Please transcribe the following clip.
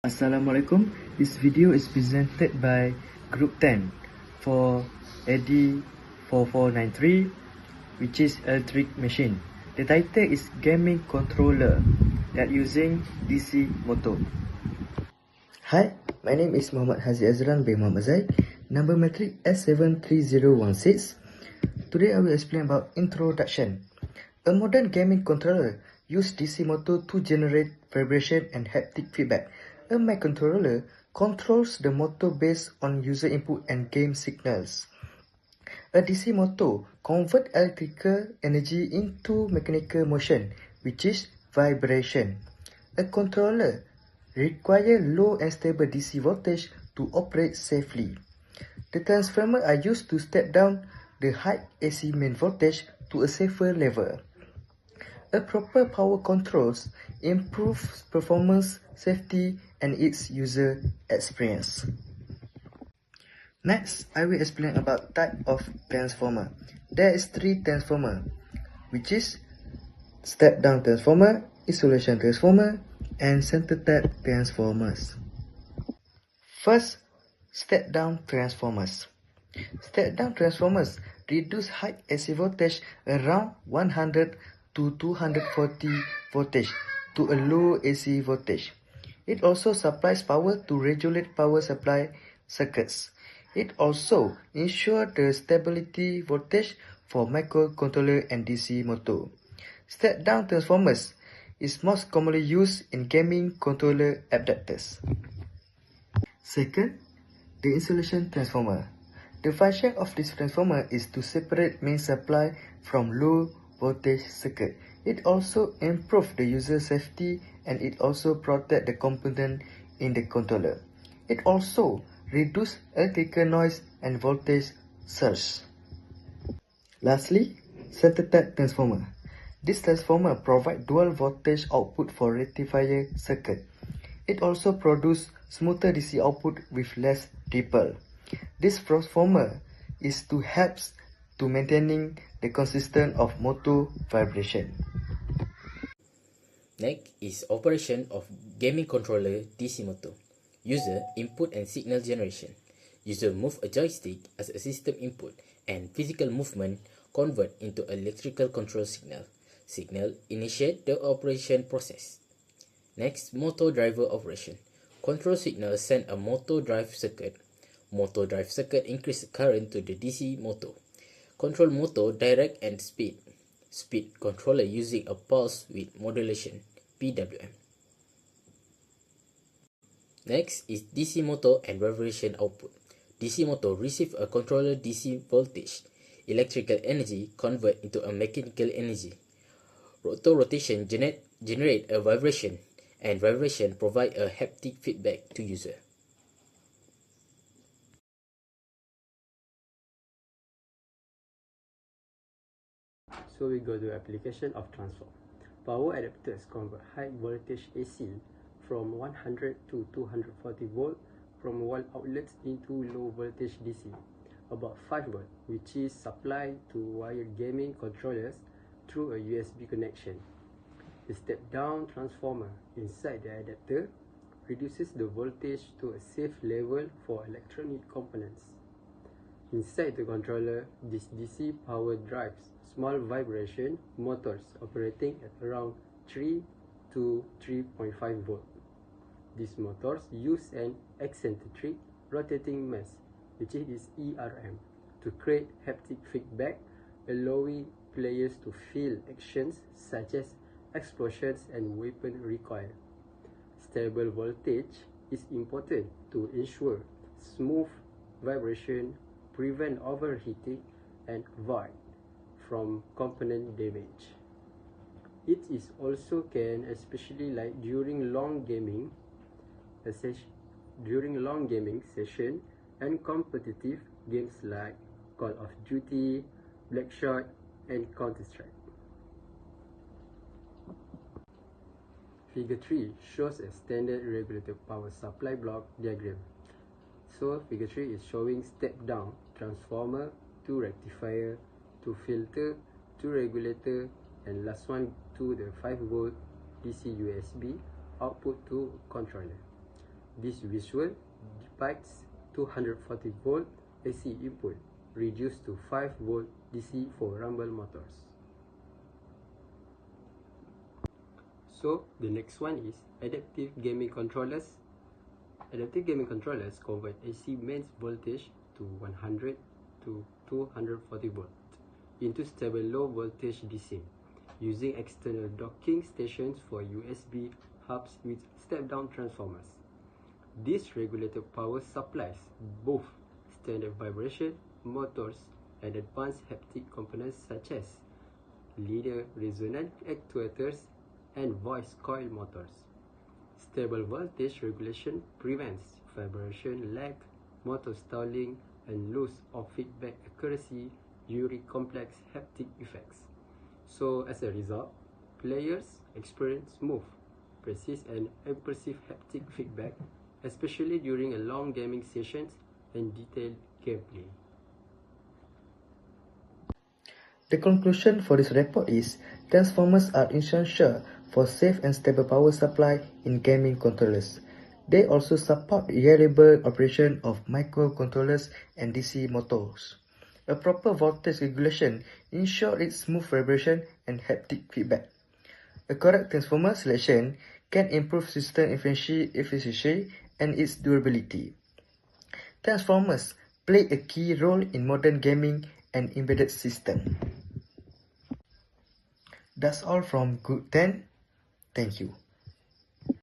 Assalamualaikum. This video is presented by Group 10 for EDI4493, which is electric machine. The title is Gaming Controller that using DC motor. Hi, my name is Muhammad Hazi Azran bin Muhammad Zaid, number metric S73016. Today I will explain about introduction. A modern gaming controller uses DC motor to generate vibration and haptic feedback. A microcontroller controls the motor based on user input and game signals. A DC motor converts electrical energy into mechanical motion, which is vibration. A controller requires low and stable DC voltage to operate safely. The transformers are used to step down the high AC main voltage to a safer level. A proper power controls improves performance, safety, and its user experience. Next, I will explain about type of transformer. There is 3 transformer, which is step-down transformer, isolation transformer, and center-tap transformers. First, step-down transformers. Step-down transformers reduce high AC voltage around 100 to 240 voltage to a low AC voltage. It also supplies power to regulate power supply circuits. It also ensures the stability voltage for microcontroller and DC motor. Step-down transformers is most commonly used in gaming controller adapters. Second, the insulation transformer. The function of this transformer is to separate main supply from low voltage circuit. It also improves the user safety and it also protects the component in the controller. It also reduces electrical noise and voltage surge. Lastly, center-tap transformer. This transformer provides dual voltage output for rectifier circuit. It also produces smoother DC output with less ripple. This transformer is to help to maintaining the consistency of motor vibration. Next is operation of gaming controller DC motor. User input and signal generation. User move a joystick as a system input and physical movement convert into electrical control signal. Signal initiate the operation process. Next, motor driver operation. Control signal send a motor drive circuit. Motor drive circuit increase current to the DC motor. Control motor direct and speed. Speed controller using a pulse width modulation (PWM). Next is DC motor and vibration output. DC motor receive a controller DC voltage. Electrical energy convert into a mechanical energy. Rotor rotation generate a vibration, and vibration provide a haptic feedback to user. So we go to application of transform. Power adapters convert high voltage AC from 100 to 240 volt from wall outlets into low voltage DC, about 5 volt, which is supplied to wired gaming controllers through a USB connection. The step-down transformer inside the adapter reduces the voltage to a safe level for electronic components. Inside the controller, this DC power drives small vibration motors operating at around 3 to 3.5 volt. These motors use an eccentric rotating mass, which is ERM, to create haptic feedback, allowing players to feel actions such as explosions and weapon recoil. Stable voltage is important to ensure smooth vibration, prevent overheating, and avoid from component damage. It is also can especially like during long gaming session and competitive games like Call of Duty, Blackshot, and Counter-Strike. Figure 3 shows a standard regulator power supply block diagram. So figure 3 is showing step down transformer to rectifier to filter to regulator, and last one to the 5 volt DC USB output to controller. This visual depicts 240 volt AC input reduced to 5 volt DC for rumble motors. So the next one is adaptive gaming controllers. Adaptive gaming controllers convert AC mains voltage to 100 to 240 volt into stable low voltage DC using external docking stations for USB hubs with step-down transformers. This regulated power supplies both standard vibration motors and advanced haptic components such as linear resonant actuators and voice coil motors. Stable voltage regulation prevents vibration lag, motor stalling, and loss of feedback accuracy during complex haptic effects. So as a result, players experience smooth, precise, and impressive haptic feedback, especially during a long gaming sessions and detailed gameplay. The conclusion for this report is transformers are essential for safe and stable power supply in gaming controllers. They also support reliable operation of microcontrollers and DC motors. A proper voltage regulation ensures its smooth vibration and haptic feedback. A correct transformer selection can improve system efficiency and its durability. Transformers play a key role in modern gaming and embedded systems. That's all from Good 10. Thank you.